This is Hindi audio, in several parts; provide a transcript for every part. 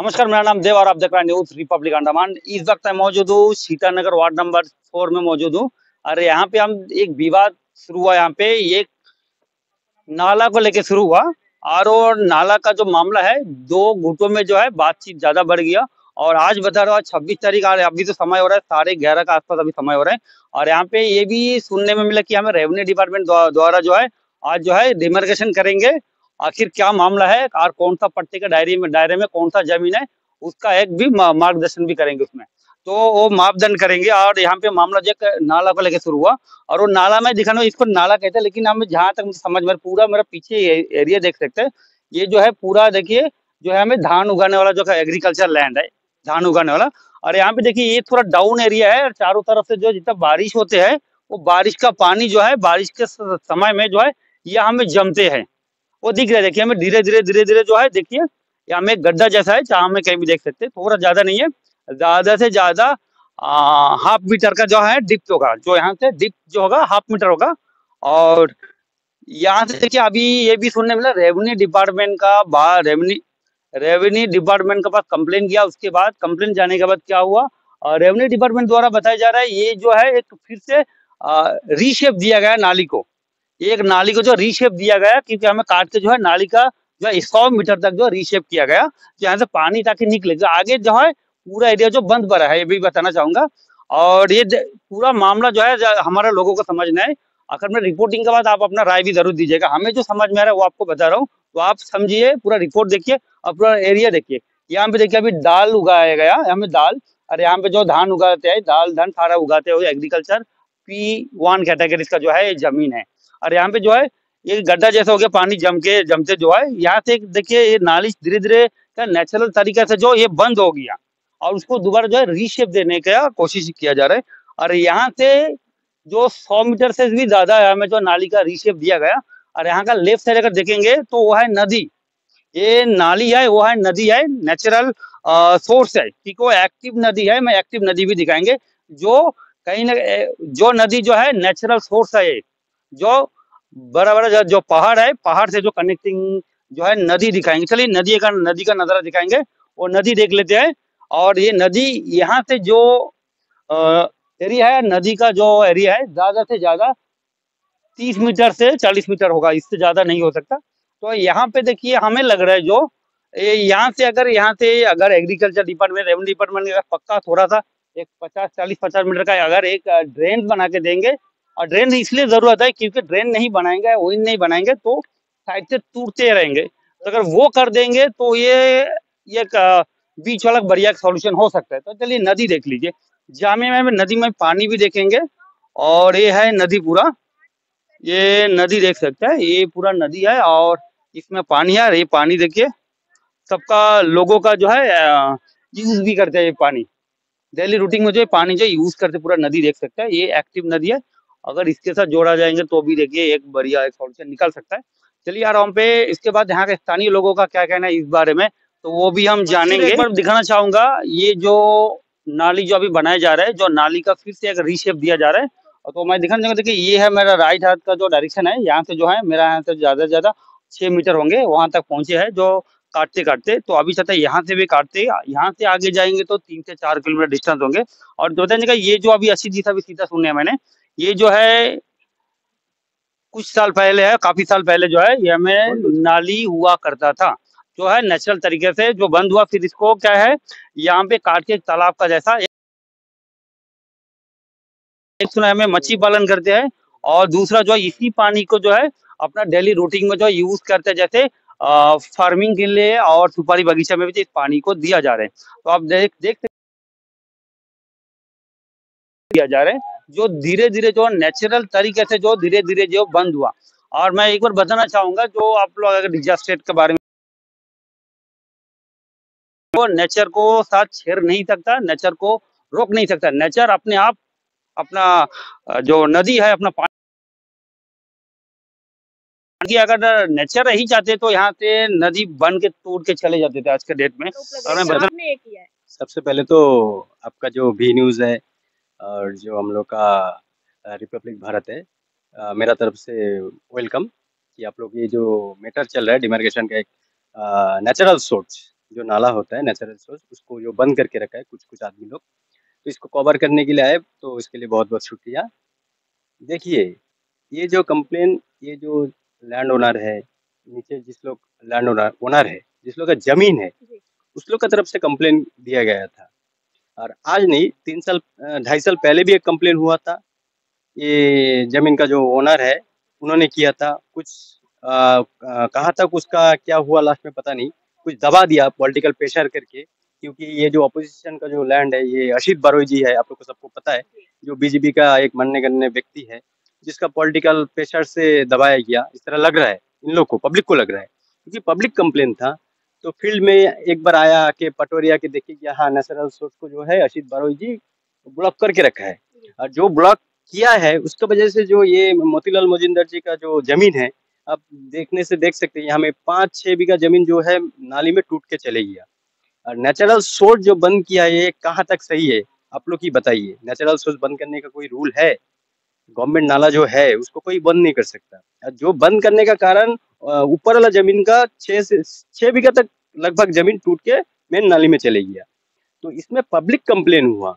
नमस्कार, मेरा नाम देव और आप देख रहे हैं न्यूज रिपब्लिक अंडमान। इस वक्त मैं मौजूद हूँ सीतानगर वार्ड नंबर 4 में मौजूद हूँ। और यहाँ पे हम एक विवाद शुरू हुआ। यहाँ पे एक नाला को लेके शुरू हुआ और वो नाला का जो मामला है, दो गुटों में जो है बातचीत ज्यादा बढ़ गया। और आज बता रहा हूँ 26 तारीख आ रहा है, अभी तो समय हो रहा है 11:30 के आसपास अभी समय हो रहा है। और यहाँ पे ये भी सुनने में मिला कि हमें रेवेन्यू डिपार्टमेंट द्वारा जो है आज जो है डिमार्केशन करेंगे। आखिर क्या मामला है और कौन सा पट्टे के दायरे में कौन सा जमीन है, उसका एक भी मार्गदर्शन भी करेंगे उसमें। तो वो मापदंड करेंगे। और यहाँ पे मामला जो है नाला को लेकर शुरू हुआ। और वो नाला में दिखाना, इसको नाला कहते हैं, लेकिन हमें जहाँ तक मुझे समझ में पूरा मेरा पीछे एरिया देख सकते हैं। ये जो है पूरा देखिए, जो है हमें धान उगाने वाला जो एग्रीकल्चर लैंड है, धान उगाने वाला। और यहाँ पे देखिए ये थोड़ा डाउन एरिया है और चारों तरफ से जो जितना बारिश होते हैं, वो बारिश का पानी जो है बारिश के समय में जो है ये हमें जमते हैं। वो दिख रहा है, देखिए हमें धीरे धीरे जो है, देखिए यहाँ में एक गड्ढा जैसा है जहाँ में कहीं भी देख सकते हैं। थोड़ा ज्यादा नहीं है, ज्यादा से ज्यादा हाफ मीटर का जो है डिप होगा, जो यहाँ से डिप जो होगा हाफ मीटर होगा। और यहाँ से देखिए अभी ये भी सुनने मिला रेवेन्यू डिपार्टमेंट का रेवेन्यू डिपार्टमेंट के पास कंप्लेन किया। उसके बाद कंप्लेन जाने के बाद क्या हुआ, रेवेन्यू डिपार्टमेंट द्वारा बताया जा रहा है ये जो है एक फिर से रीशेप दिया गया नाली को। एक नाली को जो रीशेप दिया गया, क्योंकि हमें काट के जो है नाली का जो है 100 मीटर तक जो रीशेप किया गया, यहाँ से पानी ताकि निकले। जो आगे जो है पूरा एरिया जो बंद पड़ा है, ये भी बताना चाहूंगा। और ये पूरा मामला जो है हमारे लोगों को समझना है। आखिर में रिपोर्टिंग के बाद आप अपना राय भी जरूर दीजिएगा। हमें जो समझ में आ रहा है वो आपको बता रहा हूँ, तो आप समझिए, पूरा रिपोर्ट देखिए और पूरा एरिया देखिए। यहाँ पे देखिए अभी दाल उगाया गया, हमें दाल, और यहाँ पे जो धान उगाते हैं, दाल धान सारा उगाते हुए एग्रीकल्चर P1 कैटेगरी का जो है जमीन है। और यहाँ पे जो है ये गड्ढा जैसा हो गया, पानी जमते जो है यहाँ से देखिए ये नाली धीरे धीरे का नेचुरल तरीके से जो ये बंद हो गया और उसको दोबारा जो है रीशेप देने का कोशिश किया जा रहा है। और यहाँ से जो 100 मीटर से भी ज्यादा है हमें जो नाली का रीशेप दिया गया। और यहाँ का लेफ्ट साइड अगर देखेंगे तो वो है नदी, ये नाली है, वो है नदी है, नेचुरल सोर्स है, ठीक है, वो एक्टिव नदी है। मैं एक्टिव नदी भी दिखाएंगे, जो कहीं ना जो नदी जो है नेचुरल सोर्स है, जो बड़ा बड़ा जो पहाड़ है, पहाड़ से जो कनेक्टिंग जो है नदी दिखाएंगे। चलिए नदी का नजारा दिखाएंगे, वो नदी देख लेते हैं। और ये नदी यहाँ से जो एरिया है, नदी का जो एरिया है ज्यादा से ज्यादा 30 मीटर से 40 मीटर होगा, इससे ज्यादा नहीं हो सकता। तो यहाँ पे देखिए हमें लग रहा है जो यहाँ से अगर एग्रीकल्चर डिपार्टमेंट रेवेन्यू डिपार्टमेंट का पक्का थोड़ा सा एक 50 मीटर का अगर एक ड्रेन बना के देंगे। और ड्रेन इसलिए जरूरत है क्योंकि ड्रेन नहीं बनाएंगे, वही नहीं बनाएंगे तो साइड से टूटते रहेंगे। तो अगर वो कर देंगे तो ये बीच वाला बढ़िया सॉल्यूशन हो सकता है। तो चलिए नदी देख लीजिए, जामे में नदी में पानी भी देखेंगे। और ये है नदी पूरा, ये नदी देख सकते हैं, ये पूरा नदी है और इसमें पानी है। ये पानी देखिए सबका लोगों का जो है यूज भी करते हैं, ये पानी डेली रूटीन में जो है पानी जो यूज करते, पूरा नदी देख सकते हैं, ये एक्टिव नदी है। अगर इसके साथ जोड़ा जाएंगे तो भी देखिए एक बढ़िया एक सॉल्यूशन निकल सकता है। चलिए यार हम पे इसके बाद यहाँ के स्थानीय लोगों का क्या कहना है इस बारे में, तो वो भी हम जानेंगे। एक बार दिखाना चाहूंगा ये जो नाली जो अभी बनाया जा रहा है, जो नाली का फिर से एक रीशेप दिया जा रहा है। और तो मैं दिखाना चाहूंगा, देखिए ये है मेरा राइट हाथ का जो डायरेक्शन है, यहाँ से जो है मेरा यहाँ से ज्यादा से ज्यादा 6 मीटर होंगे, वहां तक पहुंचे हैं जो काटते काटते। तो अभी चाहते यहाँ से भी काटते, यहाँ से आगे जाएंगे तो 3 से 4 किलोमीटर डिस्टेंस होंगे। और दो का ये जो अभी अस्सी दिशा भी सीधा सुनने मैंने, ये जो है कुछ साल पहले है, काफी साल पहले जो है ये हमें नाली हुआ करता था, जो है नेचुरल तरीके से जो बंद हुआ। फिर इसको क्या है यहाँ पे काट के तालाब का जैसा एक सुना हमें मच्छी पालन करते हैं। और दूसरा जो है इसी पानी को जो है अपना डेली रूटीन में जो यूज करते हैं, जैसे फार्मिंग के लिए और सुपारी बगीचा में भी इस पानी को दिया जा रहा है। तो आप देख दिया जा रहा है, जो धीरे धीरे जो नेचुरल तरीके से जो धीरे धीरे जो बंद हुआ। और मैं एक बार बताना चाहूंगा, जो आप लोग अगर डिजास्टर के बारे में, वो नेचर को साथ छेड़ नहीं सकता, नेचर को रोक नहीं सकता। नेचर अपने आप अपना जो नदी है अपना पानी, अगर नेचर ही चाहते तो यहाँ से नदी बन के टूट के चले जाते थे आज के डेट में। और मैं बता, सबसे पहले तो आपका जो भी न्यूज़ है और जो हम लोग का रिपब्लिक भारत है, मेरा तरफ से वेलकम कि आप लोग ये जो मैटर चल रहा है डिमार्केशन का एक नेचुरल सोर्स जो नाला होता है नेचुरल सोर्स, उसको जो बंद करके रखा है कुछ कुछ आदमी लोग, तो इसको कवर करने के लिए आए, तो इसके लिए बहुत बहुत शुक्रिया। देखिए, ये जो कंप्लेन, ये जो लैंड ओनर है, नीचे जिस लोग लैंड ओनर ओनर है, जिस लोग का जमीन है, उस लोग का तरफ से कंप्लेन दिया गया था। और आज नहीं, 3 साल 2.5 साल पहले भी एक कंप्लेन हुआ था। ये जमीन का जो ओनर है, उन्होंने किया था कुछ, कहाँ तक उसका क्या हुआ लास्ट में पता नहीं, कुछ दबा दिया पॉलिटिकल प्रेशर करके, क्योंकि ये जो अपोजिशन का जो लैंड है, ये अशीत बारोई जी है, आप लोग को सबको पता है, जो बीजेपी का एक मानने गण्य व्यक्ति है, जिसका पॉलिटिकल प्रेशर से दबाया गया, इस तरह लग रहा है इन लोग को, पब्लिक को लग रहा है, क्योंकि पब्लिक कंप्लेन था। तो फील्ड में एक बार आया कि पटोरिया के देखिए कि हाँ, नेचुरल सोर्स को जो है अशीत बारोई जी ब्लॉक करके रखा है, और जो ब्लॉक किया है उसका वजह से जो ये मोतीलाल मोजिंदर जी का जो जमीन है, आप देखने से देख सकते हैं, यहाँ में 5-6 बीघा जमीन जो है नाली में टूट के चले गया। और नेचुरल सोर्स जो बंद किया है, ये कहाँ तक सही है, आप लोग ही बताइए। नेचुरल सोर्स बंद करने का कोई रूल है? गवर्नमेंट नाला जो है उसको कोई बंद नहीं कर सकता। जो बंद करने का कारण, ऊपर वाला जमीन का 6 बीघा तक लगभग जमीन टूट के मेन नाली में चले गया। तो इसमें पब्लिक कंप्लेन हुआ,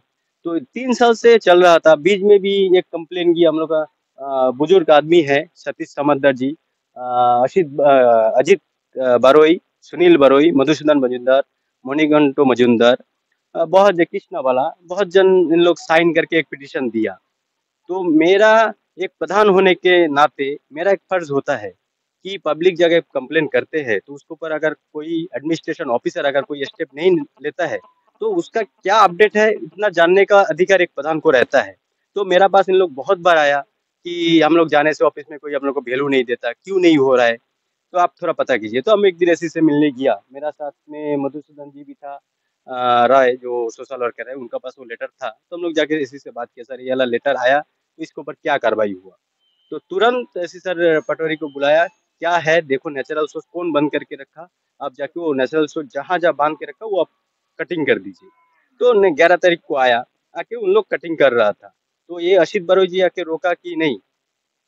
तो 3 साल से चल रहा था। बीच में भी एक कंप्लेन किया हम लोग का, बुजुर्ग आदमी है सतीश समदर जी, अजित बारोई, सुनील बारोई, मधुसूदन मजुमदार, मणिकंठो मजुमदार, बहुत कृष्णा वाला, बहुत जन इन लोग साइन करके एक पिटीशन दिया। तो मेरा एक प्रधान होने के नाते मेरा एक फर्ज होता है कि पब्लिक जगह कंप्लेन करते हैं तो उसके ऊपर अगर कोई एडमिनिस्ट्रेशन ऑफिसर अगर कोई स्टेप नहीं लेता है, तो उसका क्या अपडेट है इतना जानने का अधिकार एक प्रधान को रहता है। तो मेरा पास इन लोग बहुत बार आया कि हम लोग जाने से ऑफिस में कोई हम लोग को वैल्यू नहीं देता, क्यों नहीं हो रहा है, तो आप थोड़ा पता कीजिए। तो हम एक दिन ऐसी से मिलने गया, मेरा साथ में मधुसूदन जी भी था, राय जो सोशल वर्कर है, उनका पास वो लेटर था, तो हम लोग जाके इसी से बात किया, सर ये वाला लेटर आया, तो इसके ऊपर क्या कार्रवाई हुआ। तो तुरंत ऐसी सर पटवारी को बुलाया, क्या है देखो, नेचुरल सोर्स कौन बंद करके रखा, आप जाके वो नेचुरल सोर्स जहाँ जहाँ बांध के रखा वो आप कटिंग कर दीजिए। तो 11 तारीख को आया, आके उन लोग कटिंग कर रहा था, तो ये अशीत बारोई जी आके रोका कि नहीं,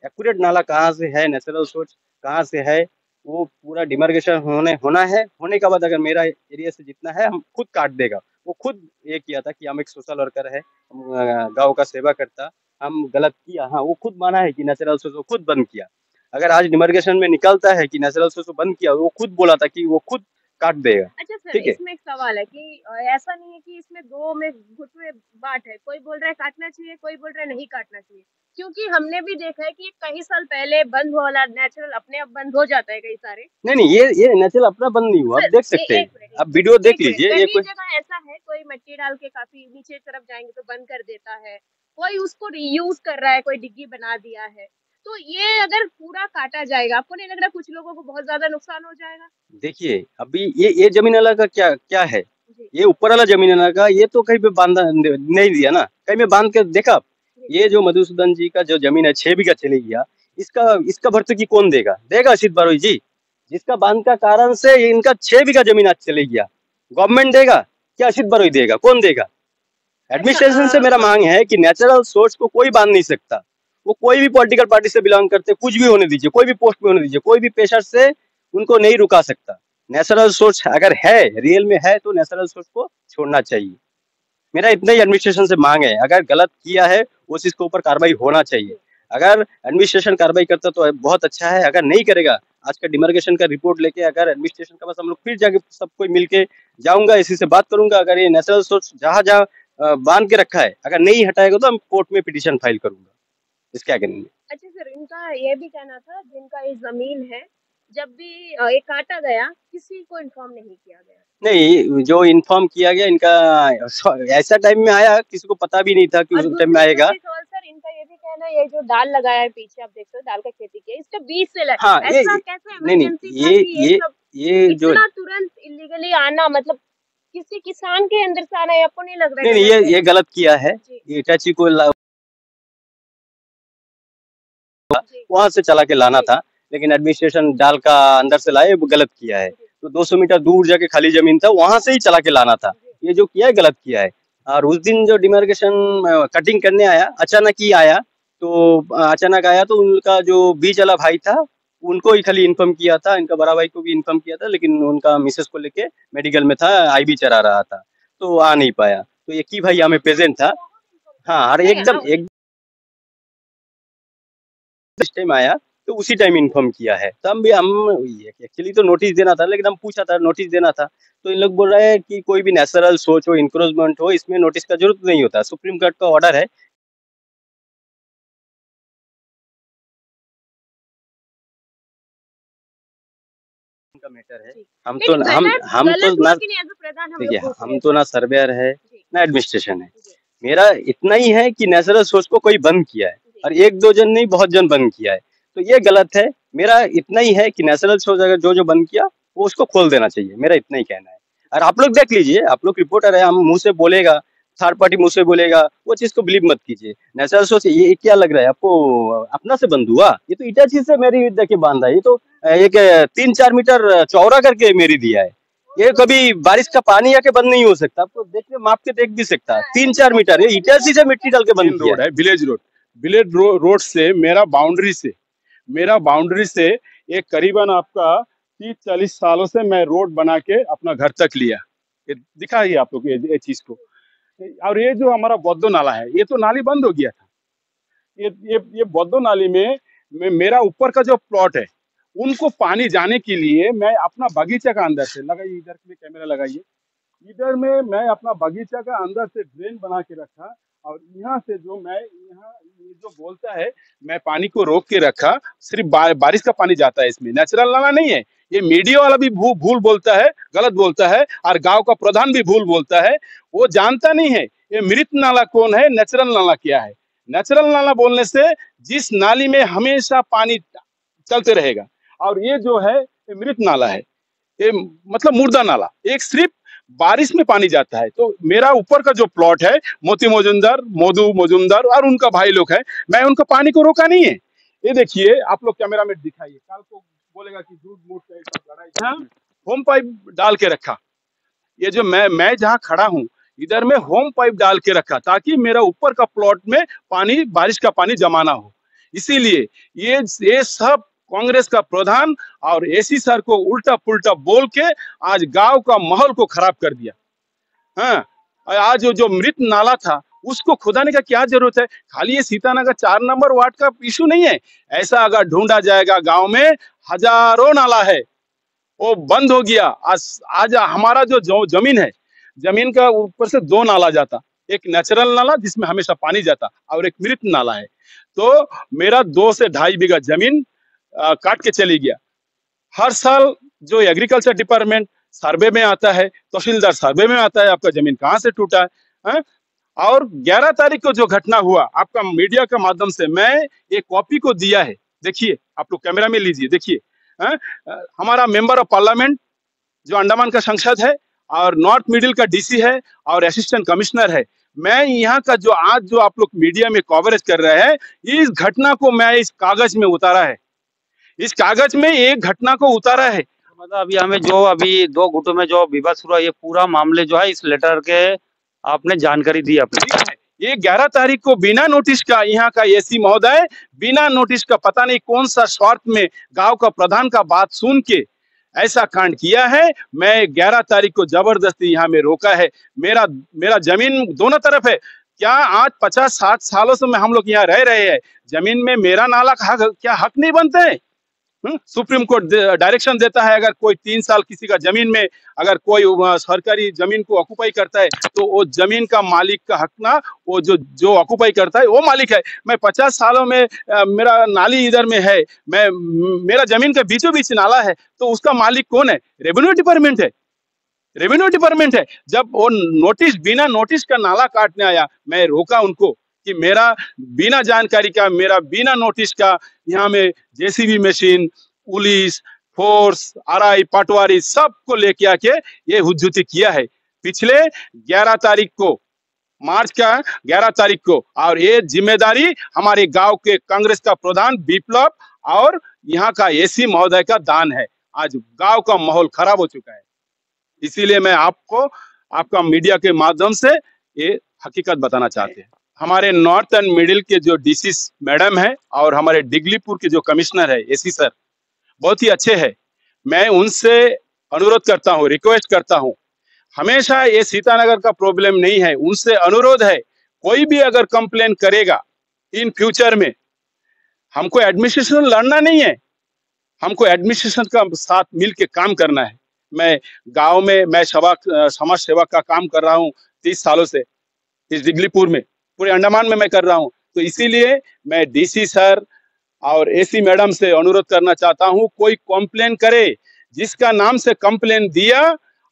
एक्यूरेट नाला कहाँ से है, नेचुरल सोर्स कहाँ से है, वो पूरा डिमार्केशन होना है, होने के बाद अगर मेरा एरिया से जितना है हम खुद काट देगा। वो खुद ये किया था कि हम एक सोशल वर्कर है, गांव का सेवा करता, हम गलत किया, हाँ वो खुद माना है कि नेचुरल सोर्स वो खुद बंद किया। अगर आज डिमार्केशन में निकलता है कि नेचुरल सोर्स बंद किया, वो खुद बोला था कि वो खुद काट देगा। अच्छा सर, ठीक है, इसमें एक सवाल है कि ऐसा नहीं है कि इसमें दो में गुट में बांट है, कोई बोल रहा है काटना चाहिए, कोई बोल रहा है नहीं काटना चाहिए, क्योंकि हमने भी देखा है कि कई साल पहले बंद वाला नेचुरल अपने आप बंद हो जाता है कई सारे। नहीं, ये नेचुरल अपना बंद नहीं हुआ, आप देख सकते हैं, आप वीडियो देख लीजिए। ये कई जगह ऐसा है, कोई मिट्टी डाल के काफी नीचे तरफ जाएंगे तो बंद कर देता है, कोई उसको रीयूज कर रहा है, कोई डिग्गी बना दिया है। तो ये अगर पूरा काटा जाएगा, आपको नहीं लग रहा कुछ लोगों को बहुत ज्यादा नुकसान हो जाएगा? देखिए, अभी ये जमीन वाला का क्या है, ये ऊपर वाला जमीन वाला का, ये तो कहीं पे बांधा नहीं दिया ना, कहीं में बांध के देखा। ये जो मधुसूदन जी का जो जमीन है 6 बीघा चले गया, इसका भर्तुकी कौन देगा अशीत बारोई जी, जिसका बांध का कारण से इनका 6 बीघा जमीन आज चले गया। गवर्नमेंट देगा क्या अशीत बारोई देगा, कौन देगा? एडमिनिस्ट्रेशन से मेरा मांग है कि नेचुरल सोर्स को कोई बांध नहीं सकता, वो कोई भी पॉलिटिकल पार्टी से बिलोंग करते, कुछ भी होने दीजिए, कोई भी पोस्ट में होने दीजिए, कोई भी पेशर से उनको नहीं रुका सकता। नेचुरल सोर्स अगर है, रियल में है, तो नेचुरल सोर्स को छोड़ना चाहिए। मेरा इतना ही एडमिनिस्ट्रेशन से मांग है, अगर गलत किया है उस इसके ऊपर कार्रवाई होना चाहिए। अगर एडमिनिस्ट्रेशन कार्रवाई करता तो बहुत अच्छा है, अगर नहीं करेगा, आज का डिमार्केशन का रिपोर्ट लेके अगर एडमिनिस्ट्रेशन के पास हम लोग फिर जाके सब कोई मिलके जाऊंगा, इसी से बात करूंगा। अगर ये नेचुरल सोर्स जहाँ जहाँ बांध के रखा है अगर नहीं हटाएगा तो हम कोर्ट में पिटीशन फाइल करूंगा, इसके आगे नहीं। अच्छा सर, इनका ये भी कहना था जिनका ये जमीन है, जब भी ये काटा गया किसी को इन्फॉर्म नहीं किया गया। नहीं, जो इन्फॉर्म किया गया इनका ऐसा टाइम में आया, किसी को पता भी नहीं था कि उस टाइम में आएगा। सर इनका ये भी कहना है, ये जो दाल लगाया है पीछे आप देख सकते हो, दाल का खेती किया, इसका बीज से लगा। हाँ, ऐसा कैसे? नहीं, ये जो इतना तुरंत इलीगली आना, मतलब किसी किसान के अंदर से आना, है आपको नहीं लग रहा है? नहीं, ये गलत किया है। ये इटाची को वहां से चला के लाना था, लेकिन एडमिनिस्ट्रेशन डाल का अंदर से लाए, वो गलत किया है। तो 200 मीटर दूर जाके खाली जमीन था, वहां से ही चला के लाना था। ये जो किया है गलत किया है। और उस दिन जो डिमार्केशन कटिंग करने आया, अचानक ही आया, तो अचानक आया तो उनका जो बीच वाला भाई था उनको ही खाली इन्फॉर्म किया था, इनका बड़ा भाई को भी इन्फॉर्म किया था, लेकिन उनका मिसेस को लेके मेडिकल में था, आईवी चढ़ा रहा था, तो आ नहीं पाया। तो एक ही भाई हमें प्रेजेंट था। हाँ, और नहीं, एकदम हाँ, एक जिस टाइम आया तो उसी टाइम इन्फॉर्म किया है। तो हम भी हम एक्चुअली तो नोटिस देना था, लेकिन हम पूछा था नोटिस देना था, तो इन लोग बोल रहे हैं कि कोई भी नेचुरल सोच हो, इंक्रोचमेंट हो, इसमें नोटिस का जरूरत नहीं होता, सुप्रीम कोर्ट का ऑर्डर है। का मैटर है। जी। हम तो लेकिन हम गलत हम तो गलत हुआ ना, कि नहीं एज अ प्रधान हम लोग देखिए पूछ हम रहे तो थे। ना सर्वेयर है जी, ना एडमिनिस्ट्रेशन है। जी, मेरा इतना ही है कि नेचुरल सोर्स को कोई बंद किया है, जी, और एक दो जन नहीं, बहुत जन बंद किया है, तो ये गलत है। मेरा इतना ही है कि नेचुरल सोर्स अगर जो जो बंद किया वो उसको खोल देना चाहिए, मेरा इतना ही कहना है। और आप लोग देख लीजिए, आप लोग रिपोर्टर है, हम मुंह से बोलेगा, थर्ड पार्टी मुंह से बोलेगा, वो चीज को बिलीव मत कीजिए। नेचुरल सोर्स ये क्या लग रहा है आपको अपना से बंद हुआ? ये तो इटाची से मेरी देखिए बांधा है, ये तो एक 3-4 मीटर चौड़ा करके मेरी दिया है। ये कभी बारिश का पानी आके बंद नहीं हो सकता, आपको देखने माप के देख भी सकता है। 3-4 मीटर ये इटाची से मिट्टी डाल के बंद मेन किया रोड है। है, रोड से मेरा बाउंड्री से एक करीबन आपका 30-40 सालों से मैं रोड बना के अपना घर तक लिया। ये दिखाइए आप लोग ये चीज को। और ये जो हमारा बौद्धो नाला है, ये तो नाली बंद हो गया था। ये बौद्धो नाली में मेरा ऊपर का जो प्लॉट है, उनको पानी जाने के लिए मैं अपना बगीचा का अंदर से लगाइए, इधर भी कैमरा लगाइए, इधर में मैं अपना बगीचा का अंदर से ड्रेन बना के रखा, और यहाँ से जो मैं यहाँ ये जो बोलता है, मैं पानी को रोक के रखा। सिर्फ बारिश का पानी जाता है इसमें, नेचुरल नाला नहीं है। ये मीडिया वाला भी भूल बोलता है, गलत बोलता है, और गांव का प्रधान भी भूल बोलता है। वो जानता नहीं है ये मृत नाला कौन है, नेचुरल नाला क्या है। नेचुरल नाला बोलने से जिस नाली में हमेशा पानी चलते रहेगा, और ये जो है ये मृत नाला है, ये मतलब मुर्दा नाला, एक सिर्फ बारिश में पानी जाता है। तो मेरा ऊपर का जो प्लॉट है, मोती मधु मजुमदार और उनका भाई लोग है, मैं उनका पानी को रोका नहीं है। ये देखिए, आप लोग कैमरा में दिखाइए, कल को बोलेगा कि झूठ मूठ का सब लड़ाई। होम पाइप डाल के रखा, ये जो मैं जहाँ खड़ा हूँ, इधर में होम पाइप डाल के रखा, ताकि मेरा ऊपर का प्लॉट में पानी, बारिश का पानी जमा ना हो। इसीलिए ये सब कांग्रेस का प्रधान और एसी सर को उल्टा पुल्टा बोल के आज गांव का माहौल को खराब कर दिया। हाँ, आज जो मृत नाला था उसको खुदाने का क्या जरूरत है? खाली ये सीतानगर 4 नंबर वार्ड का इशू नहीं है, ऐसा अगर ढूंढा जाएगा गांव में हजारों नाला है, वो बंद हो गया। आज हमारा जो जमीन है, जमीन का ऊपर से 2 नाला जाता, एक नेचुरल नाला जिसमें हमेशा पानी जाता, और एक मृत नाला है। तो मेरा 2 से 2.5 बीघा जमीन काट के चली गया। हर साल जो एग्रीकल्चर डिपार्टमेंट सर्वे में आता है, तहसीलदार सर्वे में आता है, आपका जमीन कहाँ से टूटा है? और 11 तारीख को जो घटना हुआ, आपका मीडिया के माध्यम से मैं एक कॉपी को दिया है, देखिए, आप लोग कैमरा में लीजिए, देखिए। हमारा मेंबर ऑफ पार्लियामेंट जो अंडमान का सांसद है, और नॉर्थ मिडिल का डीसी है, और असिस्टेंट कमिश्नर है, मैं यहाँ का जो आज जो आप लोग मीडिया में कवरेज कर रहे हैं, इस घटना को मैं इस कागज में उतारा है, इस कागज में एक घटना को उतारा है। मतलब अभी हमें जो अभी 2 गुटों में जो विवाद शुरू हुआ, ये पूरा मामले जो है इस लेटर के आपने जानकारी दी अपनी। ये 11 तारीख को बिना नोटिस का यहाँ का एसी महोदय, बिना नोटिस का पता नहीं कौन सा स्वार्थ में गांव का प्रधान का बात सुन के ऐसा कांड किया है। मैं 11 तारीख को जबरदस्ती यहाँ में रोका है। मेरा जमीन दोनों तरफ है। क्या आज 50-60 सालों से हम लोग यहाँ रह रहे हैं, जमीन में मेरा नाला का क्या हक नहीं बनते हैं? सुप्रीम कोर्ट डायरेक्शन देता है, अगर कोई 3 साल किसी का जमीन में अगर कोई सरकारी जमीन को ऑक्युपाई करता है, तो वो जमीन का मालिक का हक ना, वो जो ऑक्युपाई करता है वो मालिक है। मैं 50 सालों में मेरा नाली इधर में है, मेरा जमीन के बीचों बीच नाला है, तो उसका मालिक कौन है? रेवेन्यू डिपार्टमेंट है। रेवेन्यू डिपार्टमेंट है। जब वो बिना नोटिस का नाला काटने आया, मैं रोका उनको कि मेरा बिना जानकारी का, मेरा बिना नोटिस का यहाँ में JCB machine, police force, RI, patwari सबको लेके आके ये हुज्जती किया है पिछले 11 तारीख को, मार्च का 11 तारीख को। और ये जिम्मेदारी हमारे गांव के कांग्रेस का प्रधान विप्लव और यहाँ का एसी महोदय का दान है। आज गांव का माहौल खराब हो चुका है। इसीलिए मैं आपको आपका मीडिया के माध्यम से ये हकीकत बताना चाहते हैं। हमारे नॉर्थ एंड मिडिल के जो डीसी मैडम है और हमारे डिगलीपुर के जो कमिश्नर है एसी सर, बहुत ही अच्छे हैं। मैं उनसे अनुरोध करता हूँ, रिक्वेस्ट करता हूँ, हमेशा ये सीतानगर का प्रॉब्लम नहीं है, उनसे अनुरोध है, कोई भी अगर कंप्लेन करेगा इन फ्यूचर में, हमको एडमिनिस्ट्रेशन लड़ना नहीं है, हमको एडमिनिस्ट्रेशन का साथ मिल के काम करना है। मैं गांव में मैं समाज सेवा का काम कर रहा हूँ 30 सालों से, इस दिगलीपुर में, पूरे अंडमान में मैं कर रहा हूँ। तो इसीलिए मैं डीसी सर और एसी मैडम से अनुरोध करना चाहता हूँ, कोई कंप्लेन करे, जिसका नाम से कंप्लेन दिया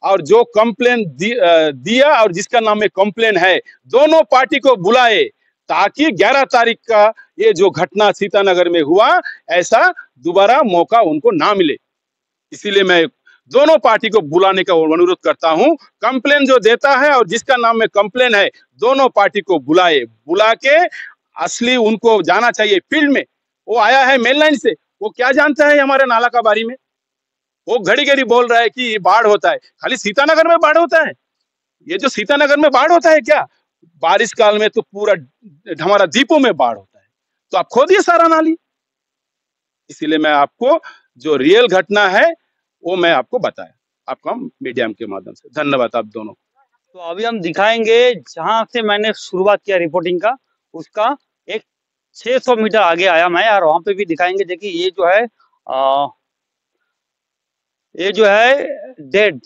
और जो कंप्लेन दिया और जिसका नाम में कंप्लेन है, दोनों पार्टी को बुलाए, ताकि 11 तारीख का ये जो घटना सीतानगर में हुआ, ऐसा दोबारा मौका उनको ना मिले। इसीलिए मैं दोनों पार्टी को बुलाने का अनुरोध करता हूं। कंप्लेन जो देता है और जिसका नाम में कंप्लेन है, दोनों पार्टी को बुला के असली उनको जाना चाहिए फील्ड में। वो आया है मेन लाइन से, वो क्या जानता है हमारे नाला का बारी में? वो घड़ी घड़ी बोल रहा है कि बाढ़ होता है। खाली सीतानगर में बाढ़ होता है? ये जो सीतानगर में बाढ़ होता है क्या? बारिश काल में तो पूरा हमारा द्वीपों में बाढ़ होता है। तो आप खोदिए सारा नाली। इसीलिए मैं आपको जो रियल घटना है वो मैं आपको बताया, आपका मीडिया के माध्यम से। धन्यवाद आप दोनों। तो अभी हम दिखाएंगे जहां से मैंने शुरुआत किया रिपोर्टिंग का, उसका एक 600 मीटर आगे आया मैं, और वहां पे भी दिखाएंगे। देखिए ये जो है डेड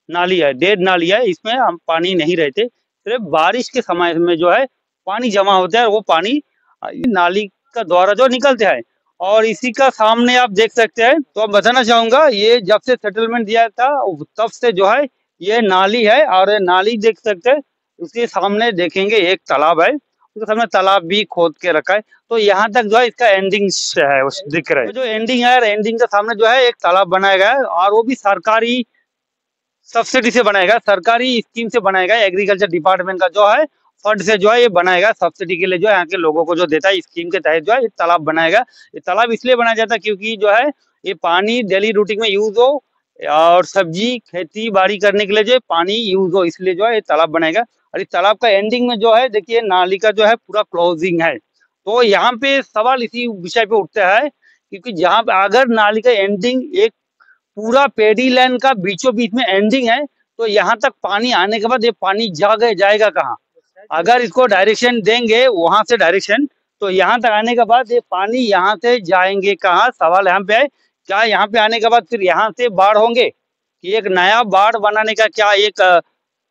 नाली है, डेड नाली है। इसमें हम पानी नहीं रहते, सिर्फ बारिश के समय में जो है पानी जमा होता है, और वो पानी नाली का द्वारा जो निकलते हैं। और इसी का सामने आप देख सकते हैं। तो अब बताना चाहूंगा, ये जब से सेटलमेंट दिया था तब से जो है ये नाली है, और ये नाली देख सकते हैं। उसके सामने देखेंगे एक तालाब है, उसके सामने तालाब भी खोद के रखा है। तो यहाँ तक जो है इसका एंडिंग है उस दिख रहा है। जो एंडिंग है, एंडिंग के सामने जो है एक तालाब बनाया गया है, और वो भी सरकारी सब्सिडी से बनाएगा, सरकारी स्कीम से बनाएगा। एग्रीकल्चर डिपार्टमेंट का जो है फंड से जो है ये बनाएगा, सब्सिडी के लिए जो है यहाँ के लोगों को जो देता है, स्कीम के तहत जो है ये तालाब बनाएगा। ये तालाब इसलिए बनाया जाता है क्योंकि जो है ये पानी डेली रूटीन में यूज हो, और सब्जी खेती बाड़ी करने के लिए जो है पानी यूज हो, इसलिए जो है ये तालाब बनाएगा। और इस तालाब का एंडिंग में जो है देखिए नाली का जो है पूरा क्लोजिंग है। तो यहाँ पे सवाल इसी विषय पे उठता है, क्योंकि जहाँ पे अगर नाली का एंडिंग एक पूरा पेडी लैंड का बीचों बीच में एंडिंग है, तो यहाँ तक पानी आने के बाद ये पानी जाएगा कहाँ? अगर इसको डायरेक्शन देंगे वहां से डायरेक्शन, तो यहाँ तक आने के बाद ये पानी यहाँ से जाएंगे कहाँ? सवाल यहाँ पे है। क्या यहाँ पे आने के बाद फिर यहाँ से बाढ़ होंगे, कि एक नया बाढ़ बनाने का क्या एक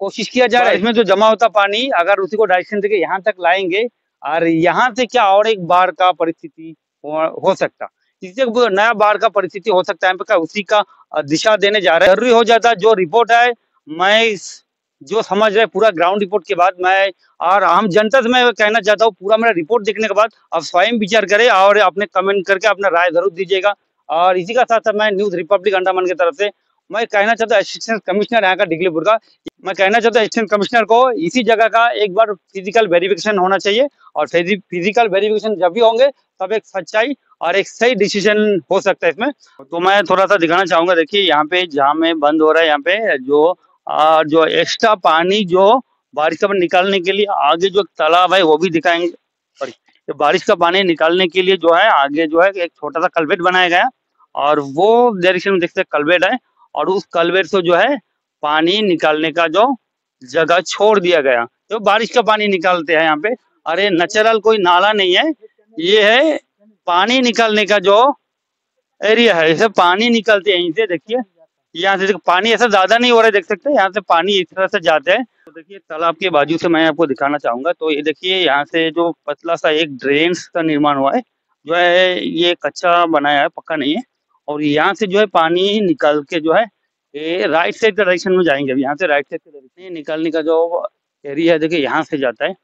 कोशिश किया जा रहा है? इसमें जो जमा होता पानी, अगर उसी को डायरेक्शन देके यहाँ तक लाएंगे, और यहाँ से क्या और एक बाढ़ का परिस्थिति हो सकता, इससे नया बाढ़ का परिस्थिति हो सकता है। उसी का दिशा देने जा रहे हैं। जरूरी हो जाता जो रिपोर्ट है, मैं जो समझ रहे पूरा ग्राउंड रिपोर्ट के बाद, मैं और आम जनता से मैं कहना चाहता हूँ, पूरा मेरा रिपोर्ट देखने के बाद आप स्वयं विचार करें और अपने कमेंट करके अपना राय जरूर दीजिएगा। और इसी का साथ साथ मैं न्यूज रिपब्लिक अंडमान की तरफ से मैं कहना चाहता हूँ, असिस्टेंट कमिश्नर यहाँ का दिगलीपुर का, मैं कहना चाहता हूँ असिस्टेंट कमिश्नर को इसी जगह का एक बार फिजिकल वेरिफिकेशन होना चाहिए। और फिजिकल वेरिफिकेशन जब भी होंगे तब एक सच्चाई और एक सही डिसीजन हो सकता है इसमें। तो मैं थोड़ा सा दिखाना चाहूंगा। देखिए यहाँ पे जहाँ में बंद हो रहा है, यहाँ पे जो एक्स्ट्रा पानी जो बारिश का पानी निकालने के लिए आगे जो तालाब है वो भी दिखाएंगे। तो बारिश का पानी निकालने के लिए जो है आगे जो है एक छोटा सा कलवेट बनाया गया, और वो डायरेक्शन में देखते हैं कलवेट है, और उस कलवेट से जो है पानी निकालने का जो जगह छोड़ दिया गया, तो बारिश का पानी निकालते हैं यहाँ पे। अरे नेचुरल कोई नाला नहीं है, ये है पानी निकालने का जो एरिया है। इसे पानी निकलते हैं यहीं से, देखिए यहाँ से पानी ऐसा ज्यादा नहीं हो रहा है, देख सकते हैं यहाँ से पानी इस तरह से जाते हैं। तो देखिए तालाब के बाजू से मैं आपको दिखाना चाहूंगा। तो ये देखिए यहाँ से जो पतला सा एक ड्रेन का निर्माण हुआ है, जो है ये कच्चा बनाया है, पक्का नहीं है। और यहाँ से जो है पानी निकल के जो है ये राइट साइड के डायरेक्शन में जाएंगे। अभी यहाँ से राइट साइड के डायरेक्शन निकलने का जो एरिया है, देखिए यहाँ से जाता है,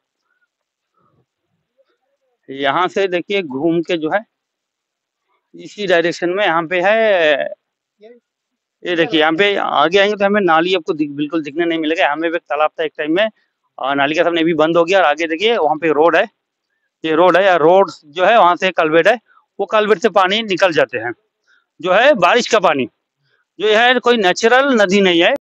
यहाँ से देखिए घूम के जो है इसी डायरेक्शन में यहाँ पे है। ये देखिए यहाँ पे आगे आएंगे तो हमें नाली आपको बिल्कुल दिखने नहीं मिलेगा। हमें एक तालाब था एक टाइम में, नाली का सामने भी बंद हो गया, और आगे देखिए वहाँ पे रोड है, ये रोड है, या रोड जो है वहाँ से कलवेट है, वो कलवेट से पानी निकल जाते हैं, जो है बारिश का पानी, जो है कोई नेचुरल नदी नहीं है।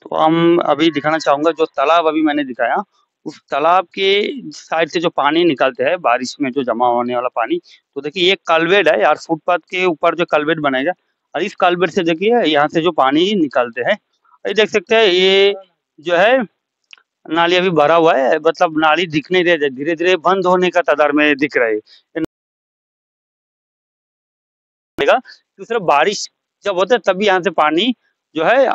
तो हम अभी दिखाना चाहूंगा जो तालाब अभी मैंने दिखाया, उस तालाब के साइड से जो पानी निकलते हैं बारिश में जो जमा होने वाला पानी, तो देखिए ये कलवेट है यार, फुटपाथ के ऊपर जो कलवेट बनाएगा और इस कलवेट से देखिए यहाँ से जो पानी निकलते हैं, ये देख सकते हैं ये जो है नाली अभी भरा हुआ है, मतलब नाली दिख नहीं रही है, धीरे धीरे बंद होने का कतार में दिख रहा है। कि सिर्फ बारिश जब होता है तभी यहाँ से पानी जो है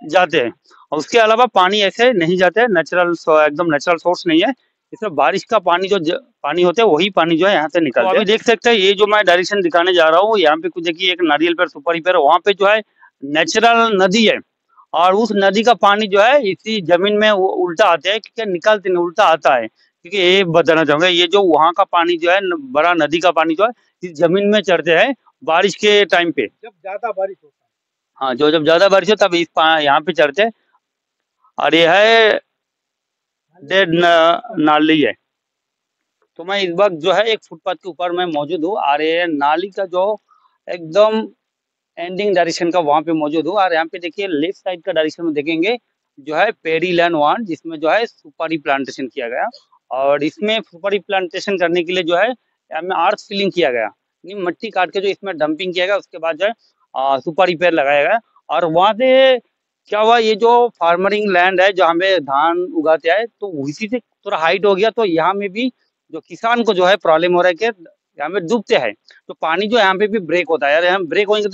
जाते हैं, और उसके अलावा पानी ऐसे नहीं जाते हैं, नेचुरल एकदम नेचुरल सोर्स नहीं है। इसमें बारिश का पानी जो पानी होता है वही पानी जो है यहाँ से निकलता है। तो अभी देख सकते हैं ये जो मैं डायरेक्शन दिखाने जा रहा हूँ, यहाँ पे कुछ देखिए एक नारियल पेड़ सुपारी पेड़, वहाँ पे जो है नेचुरल नदी है, और उस नदी का पानी जो है इसी जमीन में उल्टा आता है, क्योंकि निकलते नहीं उल्टा आता है। क्योंकि ये बताना चाहूंगा, ये जो वहाँ का पानी जो है बड़ा नदी का पानी जो है इस जमीन में चढ़ते हैं बारिश के टाइम पे, जब ज्यादा बारिश होता है। हाँ जो जब ज्यादा बारिश हो तब इस यहाँ पे चढ़ते हैं, और ये है डेड नाली है। तो मैं इस वक्त जो है एक फुटपाथ के ऊपर मैं मौजूद हूँ, और ये नाली का जो एकदम एंडिंग डायरेक्शन का वहाँ पे मौजूद हूँ, और यहाँ पे देखिए लेफ्ट साइड का डायरेक्शन में देखेंगे जो है पेडी लैंड वन, जिसमें जो है सुपारी प्लांटेशन किया गया, और इसमें सुपारी प्लांटेशन करने के लिए जो है हमें अर्थ फिलिंग किया गया, मिट्टी काट के जो इसमें डंपिंग किया गया, उसके बाद जो है सुपारी पेड़ लगाया गया। और वहाँ से क्या हुआ, ये जो फार्मरिंग लैंड है जहाँ पे धान उगाते हैं, तो उसी से थोड़ा हाइट हो गया, तो यहाँ में भी जो किसान को जो है प्रॉब्लम हो रहा है कि यहाँ पे डूबते हैं, तो पानी जो यहाँ पे भी ब्रेक होता है यार, हम ब्रेक होंगे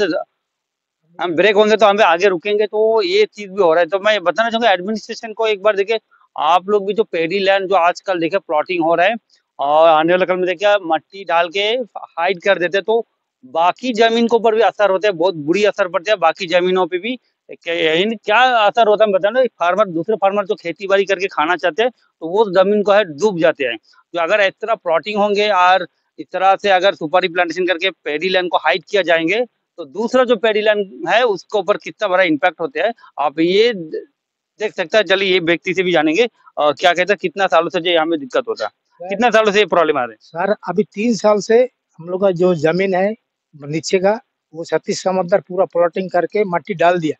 तो हम पे आगे रुकेंगे, तो ये चीज भी हो रहा है। तो मैं बताना चाहूंगा एडमिनिस्ट्रेशन को, एक बार देखिए आप लोग भी जो पेडी लैंड जो आजकल देखे प्लॉटिंग हो रहा है, और आने वाले कल में देखिए मट्टी डाल के हाइड कर देते, तो बाकी जमीन के ऊपर भी असर होता है, बहुत बुरी असर पड़ता है बाकी जमीनों पे भी। क्या असर होता है बताना, फार्मर दूसरे फार्मर जो खेती बाड़ी करके खाना चाहते हैं, तो वो जमीन को है डूब जाते हैं। तो अगर इस तरह प्लॉटिंग होंगे और इस तरह से अगर सुपारी प्लांटेशन करके पेडी लैंड को हाइड किया जाएंगे, तो दूसरा जो पेडी लैंड है उसके ऊपर कितना बड़ा इम्पैक्ट होता है आप ये देख सकते हैं। चलिए ये व्यक्ति से भी जानेंगे क्या कहते हैं, कितना सालों से जो यहाँ में दिक्कत होता है, कितना सालों से ये प्रॉब्लम आ रही है? सर अभी 3 साल से हम लोग का जो जमीन है नीचे का, वो छत्तीस समंदर पूरा प्लॉटिंग करके मट्टी डाल दिया,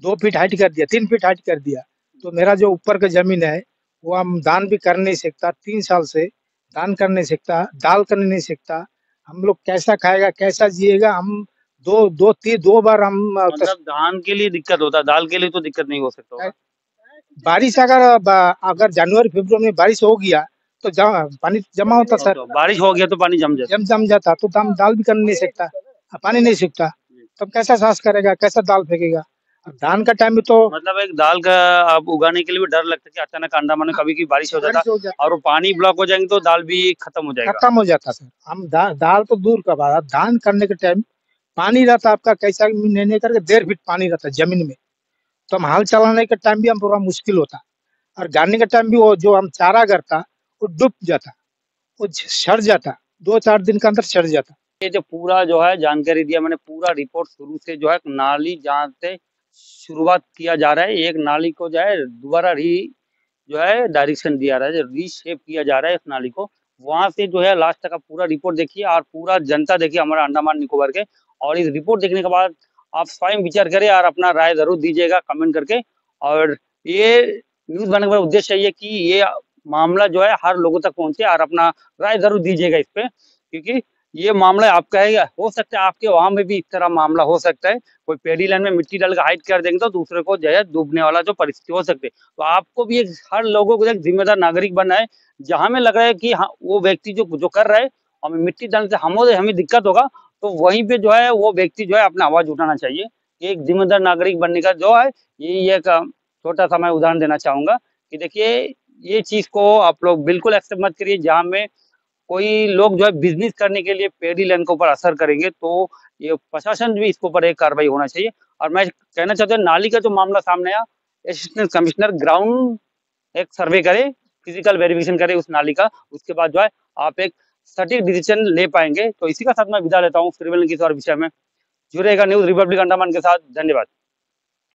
2 फीट हाइट कर दिया, 3 फीट हाइट कर दिया। तो मेरा जो ऊपर का जमीन है वो हम दान भी कर नहीं सकता, 3 साल से दान कर नहीं सकता, दाल कर नहीं सकता। हम लोग कैसा खाएगा, कैसा जिएगा? हम दो बार हम मतलब धान के लिए दिक्कत होता है, दाल के लिए तो दिक्कत नहीं हो सकता होगा। बारिश अगर जनवरी फरवरी में बारिश हो गया तो पानी जमा होता सर, तो बारिश हो गया तो पानी जम जाता, जम जाता, तो हम दाल भी कर नहीं सकता, पानी नहीं सूखता, तब कैसा सांस करेगा, कैसा दाल फेंकेगा? अब धान का टाइम में तो मतलब एक दाल का आप उगाने के लिए भी डर लगता है कि अचानक अंडमान में कभी की बारिश हो जाता और वो पानी ब्लॉक हो जाएंगे तो दाल भी खत्म हो जाएगा। खत्म हो जाता सर। हम दाल तो दूर का बात, धान करने के टाइम पानी रहता आपका, कैसा नहीं करके 1.5 फीट पानी रहता जमीन में, तो हम हाल चलाने के टाइम भी हम पूरा मुश्किल होता, और गाड़ने के टाइम भी वो जो हम चारा करता वो डूब जाता, वो सड़ जाता, 2-4 दिन के अंदर सड़ जाता। ये जो पूरा जो है जानकारी दिया मैंने, पूरा रिपोर्ट शुरू से जो है नाली जहाँ से शुरुआत किया जा रहा है, एक नाली को जो है दोबारा जो है डायरेक्शन दिया जा रहा है, रीशेप किया जा रहा है इस नाली को, वहां से जो है लास्ट तक का पूरा रिपोर्ट देखिए, और पूरा जनता देखिए हमारा अंडमान निकोबार के। और इस रिपोर्ट देखने के बाद आप स्वयं विचार करें और अपना राय जरूर दीजिएगा कमेंट करके। और ये न्यूज बनाने का उद्देश्य ये कि ये मामला जो है हर लोगों तक पहुंचे, और अपना राय जरूर दीजिएगा इस पे, क्योंकि ये मामला आपका है, हो सकता है आपके वहां में भी इस तरह मामला हो सकता है, कोई पेडी लैंड में मिट्टी डाल के हाइड कर देंगे तो दूसरे को जो है डूबने वाला जो परिस्थिति हो सकती है। तो आपको भी एक हर लोगों को एक जिम्मेदार नागरिक बनना है, जहां में लग रहा है कि हाँ वो व्यक्ति जो कर रहा है हमें मिट्टी डालने से हमें दिक्कत होगा, तो वहीं पे जो है वो व्यक्ति जो है अपना आवाज उठाना चाहिए। एक जिम्मेदार नागरिक बनने का जो है ये एक छोटा सा मैं उदाहरण देना चाहूंगा कि देखिए ये चीज को आप लोग बिल्कुल एक्सेप्ट मत करिए, जहाँ में कोई लोग जो है बिजनेस करने के लिए पेडी लैंड के ऊपर असर करेंगे, तो ये प्रशासन भी इसके ऊपर एक कार्रवाई होना चाहिए। और मैं कहना चाहता हूँ नाली का जो मामला सामने आया, असिस्टेंट कमिश्नर ग्राउंड एक सर्वे करे, फिजिकल वेरिफिकेशन करे उस नाली का, उसके बाद जो है आप एक सटीक डिसीजन ले पाएंगे। तो इसी का साथ मैं विदा लेता हूँ, फिर मिलेंगे किसी और विषय में। जुड़ेगा न्यूज रिपब्लिक अंडमान के साथ। धन्यवाद।